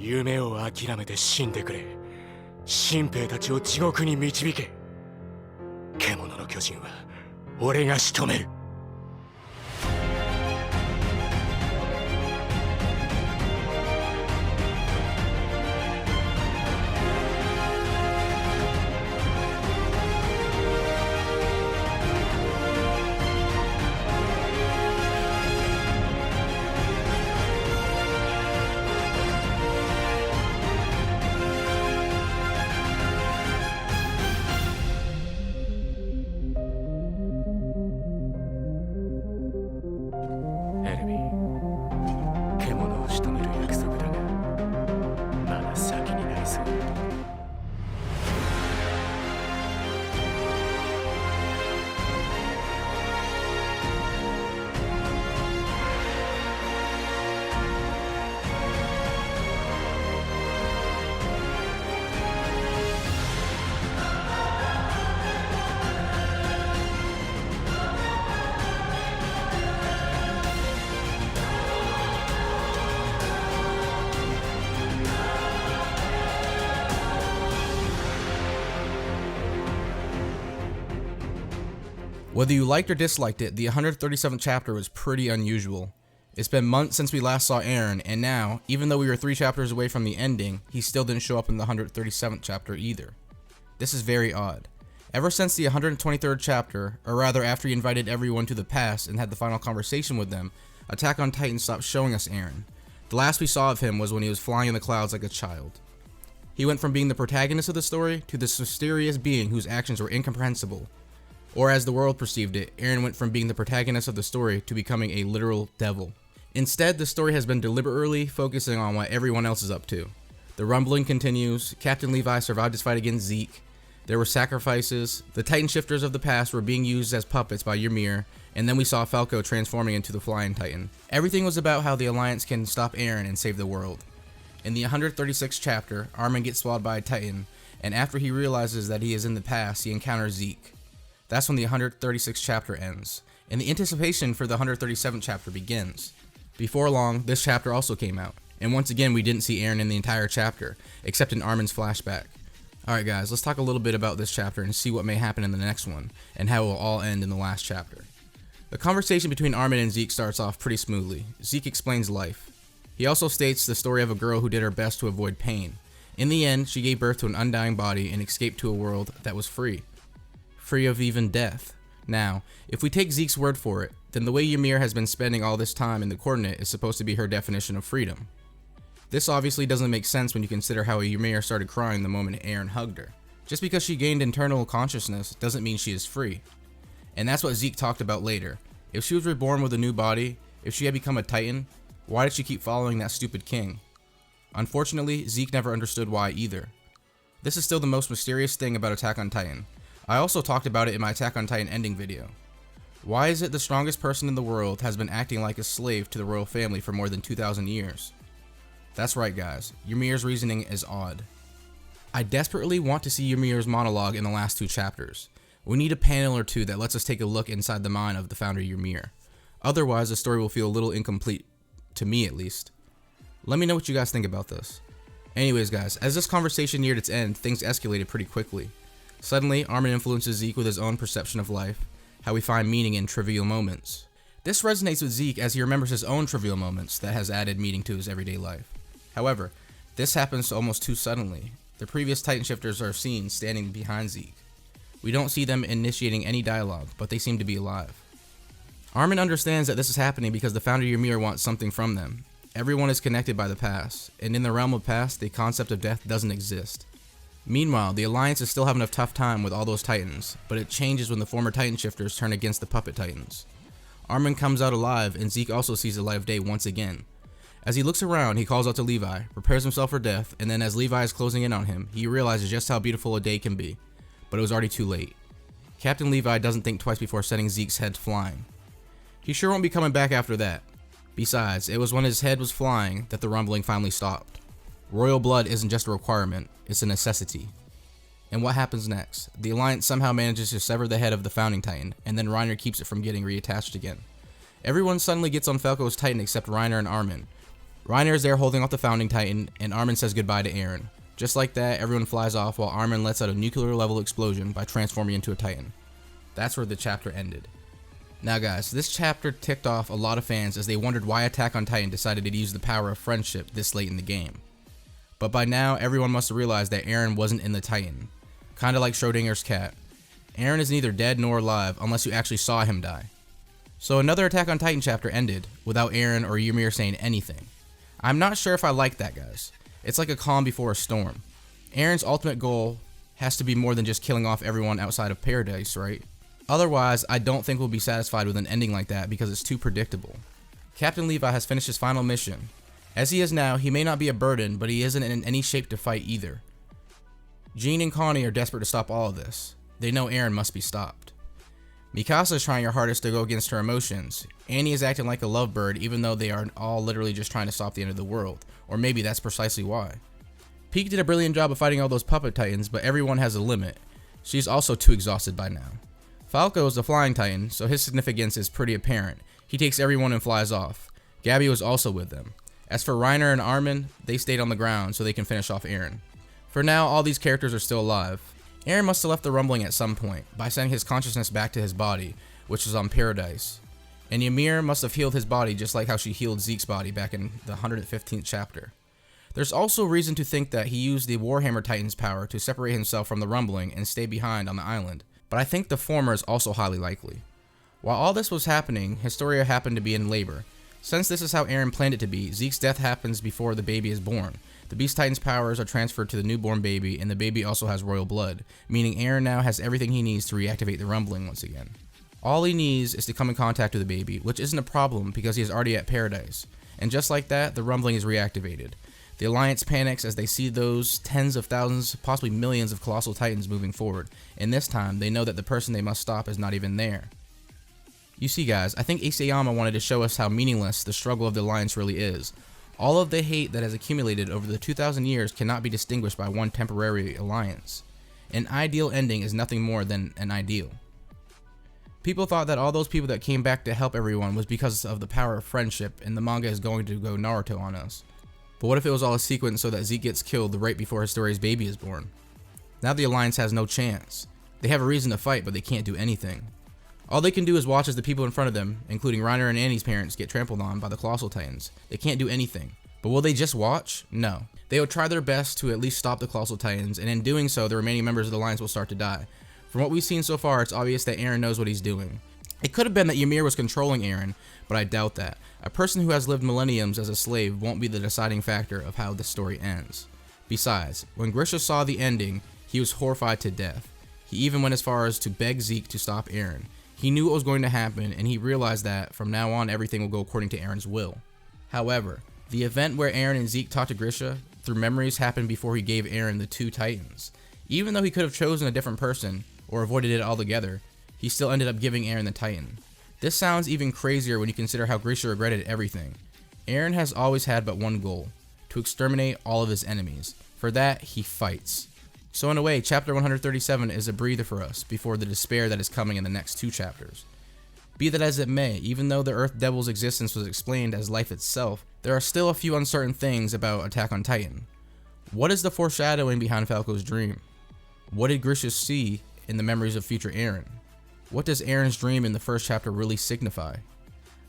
夢を諦めて死んでくれ。新兵たちを地獄に導け。獣の巨人は俺が仕留める。エルミ、獣を仕留める約束だが、まだ先になりそう。Whether you liked or disliked it, the 137th chapter was pretty unusual. It's been months since we last saw Eren, and now, even though we were 3 chapters away from the ending, he still didn't show up in the 137th chapter either. This is very odd. Ever since the 123rd chapter, or rather after he invited everyone to the past and had the final conversation with them, Attack on Titan stopped showing us Eren. The last we saw of him was when he was flying in the clouds like a child. He went from being the protagonist of the story to this mysterious being whose actions were incomprehensible. Or as the world perceived it, Eren went from being the protagonist of the story to becoming a literal devil. Instead, the story has been deliberately focusing on what everyone else is up to. The rumbling continues, Captain Levi survived his fight against Zeke, there were sacrifices, the Titan shifters of the past were being used as puppets by Ymir, and then we saw Falco transforming into the Flying Titan. Everything was about how the Alliance can stop Eren and save the world. In the 136th chapter, Armin gets swallowed by a Titan, and after he realizes that he is in the past, he encounters Zeke. That's when the 136th chapter ends, and the anticipation for the 137th chapter begins. Before long, this chapter also came out, and once again we didn't see Eren in the entire chapter, except in Armin's flashback. Alright guys, let's talk a little bit about this chapter and see what may happen in the next one, and how it will all end in the last chapter. The conversation between Armin and Zeke starts off pretty smoothly. Zeke explains life. He also states the story of a girl who did her best to avoid pain. In the end, she gave birth to an undying body and escaped to a world that was free. Free of even death. Now, if we take Zeke's word for it, then the way Ymir has been spending all this time in the coordinate is supposed to be her definition of freedom. This obviously doesn't make sense when you consider how Ymir started crying the moment Eren hugged her. Just because she gained internal consciousness doesn't mean she is free. And that's what Zeke talked about later. If she was reborn with a new body, if she had become a Titan, why did she keep following that stupid king? Unfortunately, Zeke never understood why either. This is still the most mysterious thing about Attack on Titan. I also talked about it in my Attack on Titan ending video. Why is it the strongest person in the world has been acting like a slave to the royal family for more than 2,000 years? That's right guys, Ymir's reasoning is odd. I desperately want to see Ymir's monologue in the last 2 chapters. We need a panel or two that lets us take a look inside the mind of the founder Ymir. Otherwise the story will feel a little incomplete, to me at least. Let me know what you guys think about this. Anyways guys, as this conversation neared its end, things escalated pretty quickly. Suddenly, Armin influences Zeke with his own perception of life, how we find meaning in trivial moments. This resonates with Zeke as he remembers his own trivial moments that has added meaning to his everyday life. However, this happens almost too suddenly. The previous Titan shifters are seen standing behind Zeke. We don't see them initiating any dialogue, but they seem to be alive. Armin understands that this is happening because the founder Ymir wants something from them. Everyone is connected by the past, and in the realm of past, the concept of death doesn't exist. Meanwhile, the Alliance is still having a tough time with all those Titans, but it changes when the former Titan shifters turn against the puppet Titans. Armin comes out alive, and Zeke also sees the light of day once again. As he looks around, he calls out to Levi, prepares himself for death, and then as Levi is closing in on him, he realizes just how beautiful a day can be. But it was already too late. Captain Levi doesn't think twice before sending Zeke's head flying. He sure won't be coming back after that. Besides, it was when his head was flying that the rumbling finally stopped. Royal blood isn't just a requirement, it's a necessity. And what happens next? The Alliance somehow manages to sever the head of the Founding Titan, and then Reiner keeps it from getting reattached again. Everyone suddenly gets on Falco's Titan except Reiner and Armin. Reiner is there holding off the Founding Titan, and Armin says goodbye to Eren. Just like that, everyone flies off while Armin lets out a nuclear level explosion by transforming into a Titan. That's where the chapter ended. Now guys, this chapter ticked off a lot of fans as they wondered why Attack on Titan decided to use the power of friendship this late in the game. But by now, everyone must have realized that Eren wasn't in the Titan. Kinda like Schrodinger's cat. Eren is neither dead nor alive unless you actually saw him die. So another Attack on Titan chapter ended without Eren or Ymir saying anything. I'm not sure if I like that, guys. It's like a calm before a storm. Eren's ultimate goal has to be more than just killing off everyone outside of paradise, right? Otherwise, I don't think we'll be satisfied with an ending like that because it's too predictable. Captain Levi has finished his final mission. As he is now, he may not be a burden, but he isn't in any shape to fight either. Jean and Connie are desperate to stop all of this. They know Eren must be stopped. Mikasa is trying her hardest to go against her emotions. Annie is acting like a lovebird even though they are all literally just trying to stop the end of the world. Or maybe that's precisely why. Pieck did a brilliant job of fighting all those puppet titans, but everyone has a limit. She's also too exhausted by now. Falco is the flying titan, so his significance is pretty apparent. He takes everyone and flies off. Gabby was also with them. As for Reiner and Armin, they stayed on the ground so they can finish off Eren. For now, all these characters are still alive. Eren must have left the rumbling at some point, by sending his consciousness back to his body, which was on Paradise. And Ymir must have healed his body just like how she healed Zeke's body back in the 115th chapter. There's also reason to think that he used the Warhammer Titan's power to separate himself from the rumbling and stay behind on the island, but I think the former is also highly likely. While all this was happening, Historia happened to be in labor. Since this is how Eren planned it to be, Zeke's death happens before the baby is born. The Beast Titan's powers are transferred to the newborn baby, and the baby also has royal blood, meaning Eren now has everything he needs to reactivate the rumbling once again. All he needs is to come in contact with the baby, which isn't a problem because he is already at Paradise. And just like that, the rumbling is reactivated. The Alliance panics as they see those tens of thousands, possibly millions of colossal titans moving forward, and this time they know that the person they must stop is not even there. You see guys, I think Isayama wanted to show us how meaningless the struggle of the Alliance really is. All of the hate that has accumulated over the 2,000 years cannot be distinguished by one temporary alliance. An ideal ending is nothing more than an ideal. People thought that all those people that came back to help everyone was because of the power of friendship, and the manga is going to go Naruto on us. But what if it was all a sequence so that Zeke gets killed right before Historia's baby is born? Now the Alliance has no chance. They have a reason to fight, but they can't do anything. All they can do is watch as the people in front of them, including Reiner and Annie's parents, get trampled on by the Colossal Titans. They can't do anything. But will they just watch? No. They will try their best to at least stop the Colossal Titans, and in doing so, the remaining members of the Alliance will start to die. From what we've seen so far, it's obvious that Eren knows what he's doing. It could have been that Ymir was controlling Eren, but I doubt that. A person who has lived millenniums as a slave won't be the deciding factor of how this story ends. Besides, when Grisha saw the ending, he was horrified to death. He even went as far as to beg Zeke to stop Eren. He knew what was going to happen, and he realized that from now on everything will go according to Eren's will. However, the event where Eren and Zeke talked to Grisha through memories happened before he gave Eren the two Titans. Even though he could have chosen a different person, or avoided it altogether, he still ended up giving Eren the Titan. This sounds even crazier when you consider how Grisha regretted everything. Eren has always had but one goal, to exterminate all of his enemies. For that, he fights. So in a way, chapter 137 is a breather for us before the despair that is coming in the next two chapters. Be that as it may, even though the Earth Devil's existence was explained as life itself, there are still a few uncertain things about Attack on Titan. What is the foreshadowing behind Falco's dream? What did Grisha see in the memories of future Eren? What does Eren's dream in the first chapter really signify?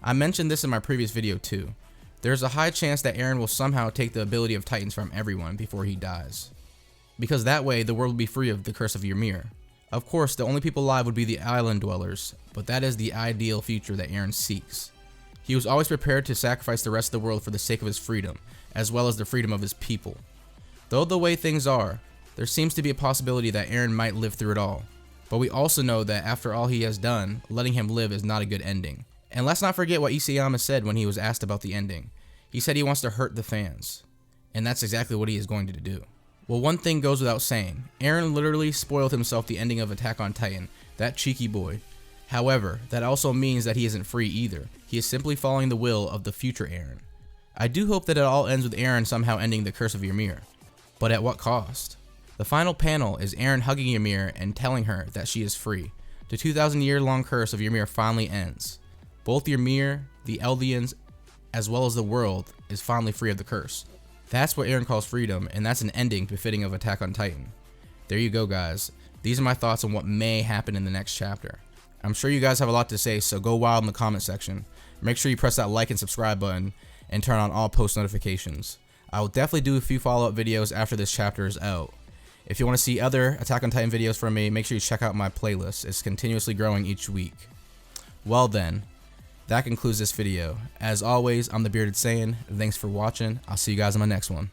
I mentioned this in my previous video too. There's a high chance that Eren will somehow take the ability of Titans from everyone before he dies. Because that way, the world will be free of the curse of Ymir. Of course, the only people alive would be the island dwellers, but that is the ideal future that Eren seeks. He was always prepared to sacrifice the rest of the world for the sake of his freedom, as well as the freedom of his people. Though the way things are, there seems to be a possibility that Eren might live through it all. But we also know that after all he has done, letting him live is not a good ending. And let's not forget what Isayama said when he was asked about the ending. He said he wants to hurt the fans. And that's exactly what he is going to do. Well, one thing goes without saying. Eren literally spoiled himself the ending of Attack on Titan. That cheeky boy. However, that also means that he isn't free either. He is simply following the will of the future Eren. I do hope that it all ends with Eren somehow ending the curse of Ymir. But at what cost? The final panel is Eren hugging Ymir and telling her that she is free. The 2,000-year-long curse of Ymir finally ends. Both Ymir, the Eldians, as well as the world, is finally free of the curse. That's what Eren calls freedom, and that's an ending befitting of Attack on Titan. There you go, guys. These are my thoughts on what may happen in the next chapter. I'm sure you guys have a lot to say, so go wild in the comment section. Make sure you press that like and subscribe button, and turn on all post notifications. I will definitely do a few follow-up videos after this chapter is out. If you want to see other Attack on Titan videos from me, make sure you check out my playlist. It's continuously growing each week. Well then, that concludes this video. As always, I'm the Bearded Saiyan. Thanks for watching. I'll see you guys in my next one.